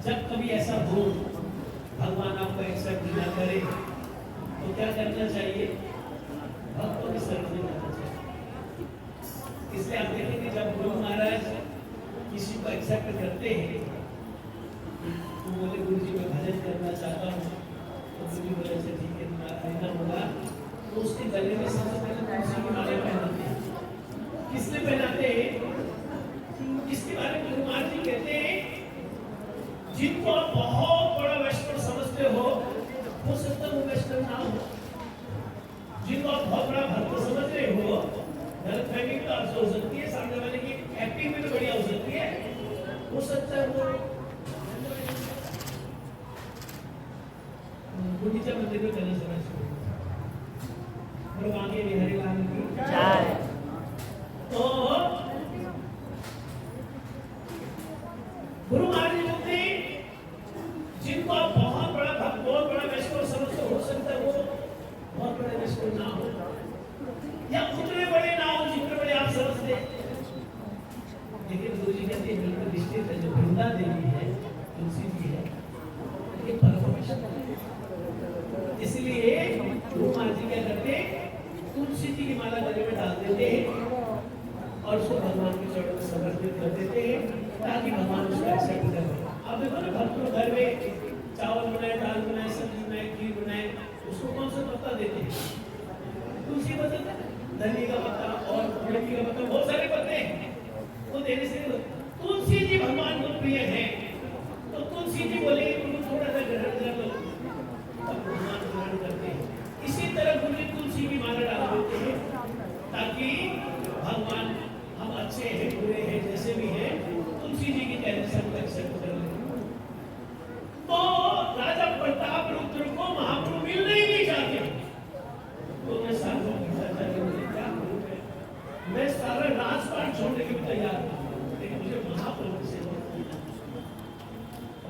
जब कभी ऐसा हो भगवान आपको एक्सेप्ट ना करे तो क्या करना चाहिए? भक्तों के शरण में जाना चाहिए। इसलिए आप देखेंगे जब गुरु महाराज किसी को एक्सेप्ट करते हैं तो बोले गुरु जी मैं भजन करना चाहता हूँ, तो गुरु जी बोले अच्छा ठीक है आना होगा, तो उसके गले में सबसे पहले तुलसी की माला पहनाते हैं। किसने पहनाते हैं? इसके बारे में गुरु महाराज जी कहते हैं जिनको आप बहुत बड़ा वैष्णव समझते हो सकता है वो वैष्णव ना हो। जिनको आप बहुत बड़ा भक्त समझ रहे हो, गलतफहमी तो आपसे हो सकती है, सामने वाले की एक्टिंग भी तो बढ़िया हो सकती है, हो सकता है वो गुंडीचा मंदिर में चलना समझ और आगे बिहारी लाल की जय। तो गुरु महाराज जी बोलते हैं जिनको आप बहुत बड़ा भक्त बहुत बड़ा वैष्णव समझते हो सकता है वो बहुत बड़े वैष्णव ना हो या उतने बड़े ना हो जितने बड़े आप समझते। लेकिन गुरु जी कहते हैं बिल्कुल निश्चित है जो वृंदा देवी है तुलसी जी है ये परम। इसलिए गुरु महाराज जी क्या करते तुलसी जी की माला गले में डाल देते हैं और उसको भगवान के चरणों में समर्पित कर देते हैं ताकि भगवान उसको एक्सेप्ट करें। अब देखो ना भक्त लोग घर में चावल बनाए दाल बनाए सब्जी बनाए खीर बनाए उसको कौन सा पत्ता देते हैं? तुलसी पत्ता, धनिया का पत्ता और मेथी का पत्ता, बहुत सारे पत्ते हैं वो देने से तुलसी जी भगवान को प्रिय है। तो तुलसी जी बोले तुम थोड़ा सा ग्रहण कर लो तब भगवान ग्रहण करते हैं। इसी तरह गुरु जी तुलसी की माला डाल देते हैं ताकि भगवान हम अच्छे हैं बुरे हैं जैसे भी हैं तुलसी जी की कहने से हमको एक्सेप्ट कर लें। तो राजा प्रताप रुद्र को महाप्रभु मिलने ही नहीं चाहते। तो मैं साधु क्या करूं मैं सारा राजपाट छोड़ने के लिए तैयार हूं लेकिन मुझे महाप्रभु से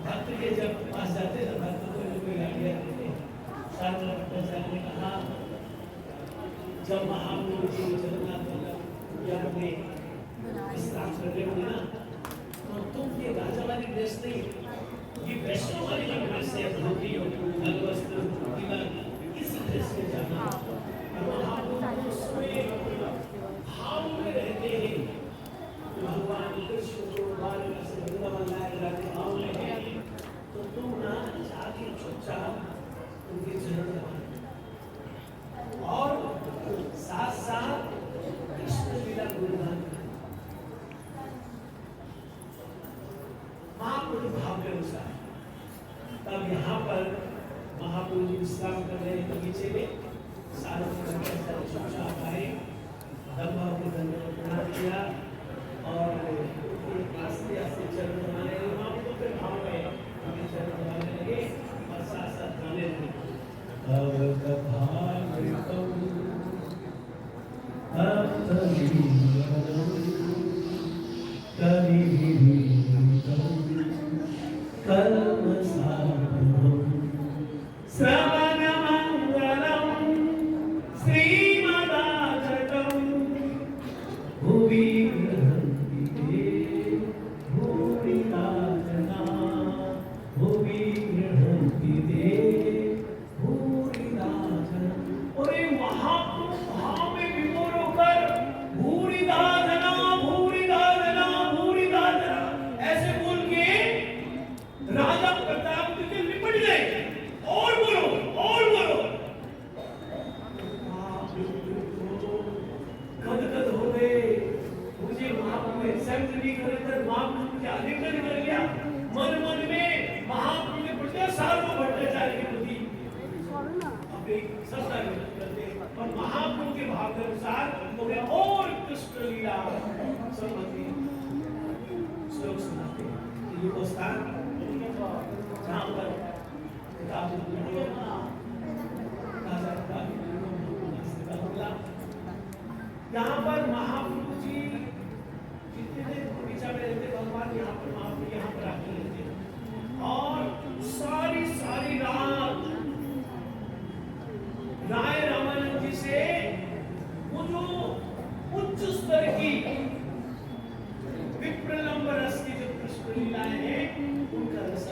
भक्त के जब पास जाते तो भक्त को कोई गाड़ियां देते साधु ने कहा जब महाप्रभु जी जगन्नाथ अपने विश्राम कर रहे होंगे ना तो तुम ये राजा वाली ड्रेस नहीं ये वैष्णव वाली जो ड्रेस है धोती और वस्त्र इस ड्रेस में जाना महाप्रभु उसमें भाव में रहते हैं। भगवान कृष्ण को वाराणसी वृंदावन लाए जाते भाव में है तो तुम ना जाके चुपचाप उनके चरण दबाना और साथ साथ कृष्ण लीला गुणगान महाप्रभु भाव के अनुसार। तब यहाँ पर महाप्रभु जी विश्राम कर रहे हैं बगीचे में सारे चुपचाप आए दम्भा के दंडों को प्रणाम किया और आस्ते आस्ते चरण दबाने लगे। महाप्रभु के भाव में उनके चरण दबाने लगे और साथ साथ गाने लगे यहाँ पर महाप्रभु जी जितने देर बगीचा में रहते भगवान यहाँ पर महाप्रभु यहाँ पर आके रहते और सारी रात राय रामानंद जी से वो जो उच्च स्तर की विप्रलंब रस की जो कृष्ण लीलाएं हैं उनका रस